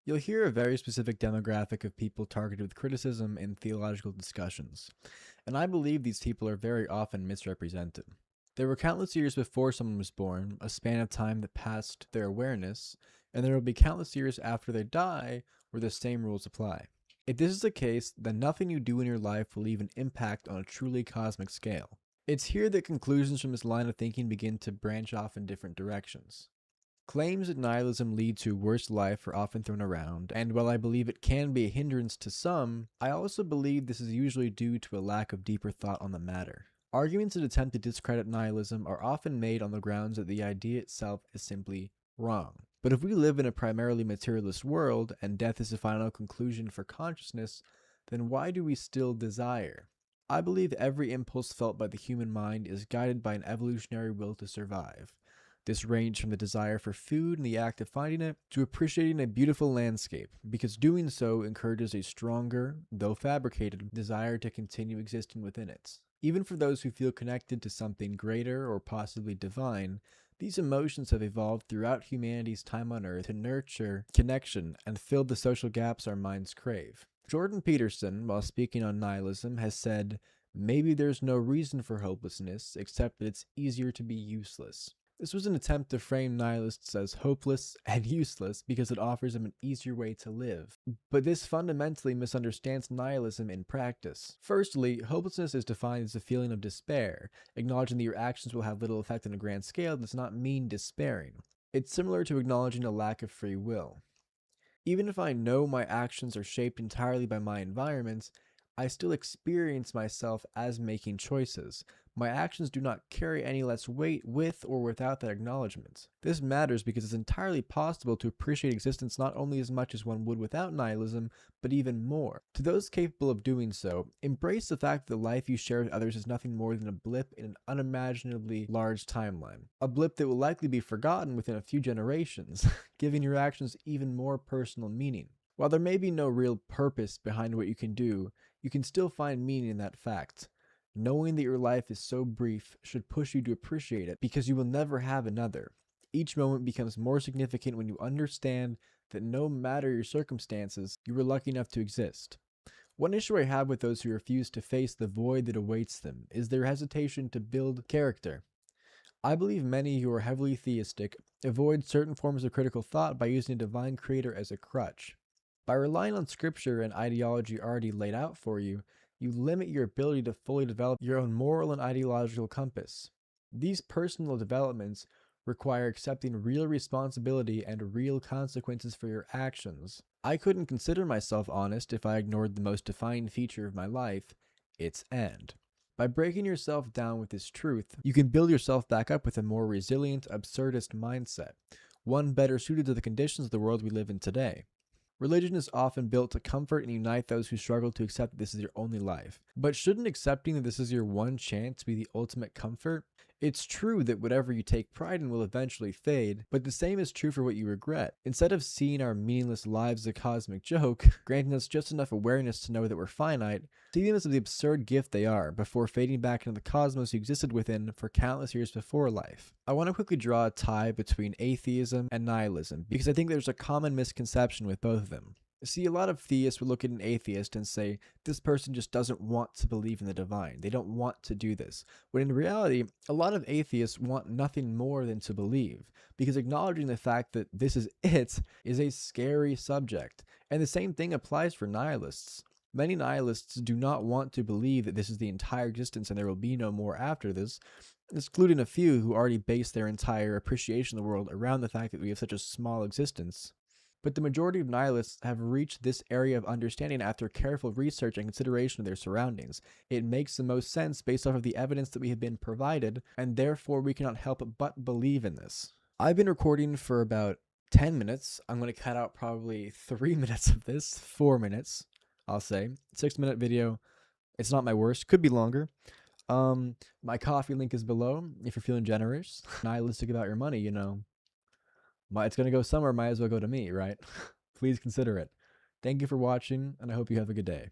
You'll hear a very specific demographic of people targeted with criticism in theological discussions, and I believe these people are very often misrepresented. There were countless years before someone was born, a span of time that passed their awareness, and there will be countless years after they die where the same rules apply. If this is the case, then nothing you do in your life will leave an impact on a truly cosmic scale. It's here that conclusions from this line of thinking begin to branch off in different directions. Claims that nihilism leads to a worse life are often thrown around, and while I believe it can be a hindrance to some, I also believe this is usually due to a lack of deeper thought on the matter. Arguments that attempt to discredit nihilism are often made on the grounds that the idea itself is simply wrong. But if we live in a primarily materialist world, and death is the final conclusion for consciousness, then why do we still desire? I believe every impulse felt by the human mind is guided by an evolutionary will to survive. This ranged from the desire for food and the act of finding it to appreciating a beautiful landscape, because doing so encourages a stronger, though fabricated, desire to continue existing within it. Even for those who feel connected to something greater or possibly divine, these emotions have evolved throughout humanity's time on Earth to nurture connection and fill the social gaps our minds crave. Jordan Peterson, while speaking on nihilism, has said, "Maybe there's no reason for hopelessness except that it's easier to be useless." This was an attempt to frame nihilists as hopeless and useless because it offers them an easier way to live. But this fundamentally misunderstands nihilism in practice. Firstly, hopelessness is defined as a feeling of despair. Acknowledging that your actions will have little effect on a grand scale does not mean despairing. It's similar to acknowledging a lack of free will. Even if I know my actions are shaped entirely by my environment, I still experience myself as making choices. My actions do not carry any less weight with or without that acknowledgement. This matters because it's entirely possible to appreciate existence not only as much as one would without nihilism, but even more. To those capable of doing so, embrace the fact that the life you share with others is nothing more than a blip in an unimaginably large timeline. A blip that will likely be forgotten within a few generations, giving your actions even more personal meaning. While there may be no real purpose behind what you can do, you can still find meaning in that fact. Knowing that your life is so brief should push you to appreciate it because you will never have another. Each moment becomes more significant when you understand that no matter your circumstances, you were lucky enough to exist. One issue I have with those who refuse to face the void that awaits them is their hesitation to build character. I believe many who are heavily theistic avoid certain forms of critical thought by using a divine creator as a crutch. By relying on scripture and ideology already laid out for you, you limit your ability to fully develop your own moral and ideological compass. These personal developments require accepting real responsibility and real consequences for your actions. I couldn't consider myself honest if I ignored the most defining feature of my life, its end. By breaking yourself down with this truth, you can build yourself back up with a more resilient, absurdist mindset, one better suited to the conditions of the world we live in today. Religion is often built to comfort and unite those who struggle to accept that this is your only life. But shouldn't accepting that this is your one chance be the ultimate comfort? It's true that whatever you take pride in will eventually fade, but the same is true for what you regret. Instead of seeing our meaningless lives as a cosmic joke, granting us just enough awareness to know that we're finite, see them as the absurd gift they are before fading back into the cosmos you existed within for countless years before life. I want to quickly draw a tie between atheism and nihilism because I think there's a common misconception with both of them. See, a lot of theists would look at an atheist and say, this person just doesn't want to believe in the divine. They don't want to do this. When in reality, a lot of atheists want nothing more than to believe, because acknowledging the fact that this is it is a scary subject. And the same thing applies for nihilists. Many nihilists do not want to believe that this is the entire existence and there will be no more after this, excluding a few who already base their entire appreciation of the world around the fact that we have such a small existence. But the majority of nihilists have reached this area of understanding after careful research and consideration of their surroundings. It makes the most sense based off of the evidence that we have been provided, and therefore we cannot help but believe in this. I've been recording for about 10 minutes. I'm going to cut out probably 3 minutes of this, 4 minutes, I'll say. 6-minute video. It's not my worst. Could be longer. My coffee link is below if you're feeling generous. Nihilistic about your money, it's going to go somewhere, might as well go to me, right? Please consider it. Thank you for watching, and I hope you have a good day.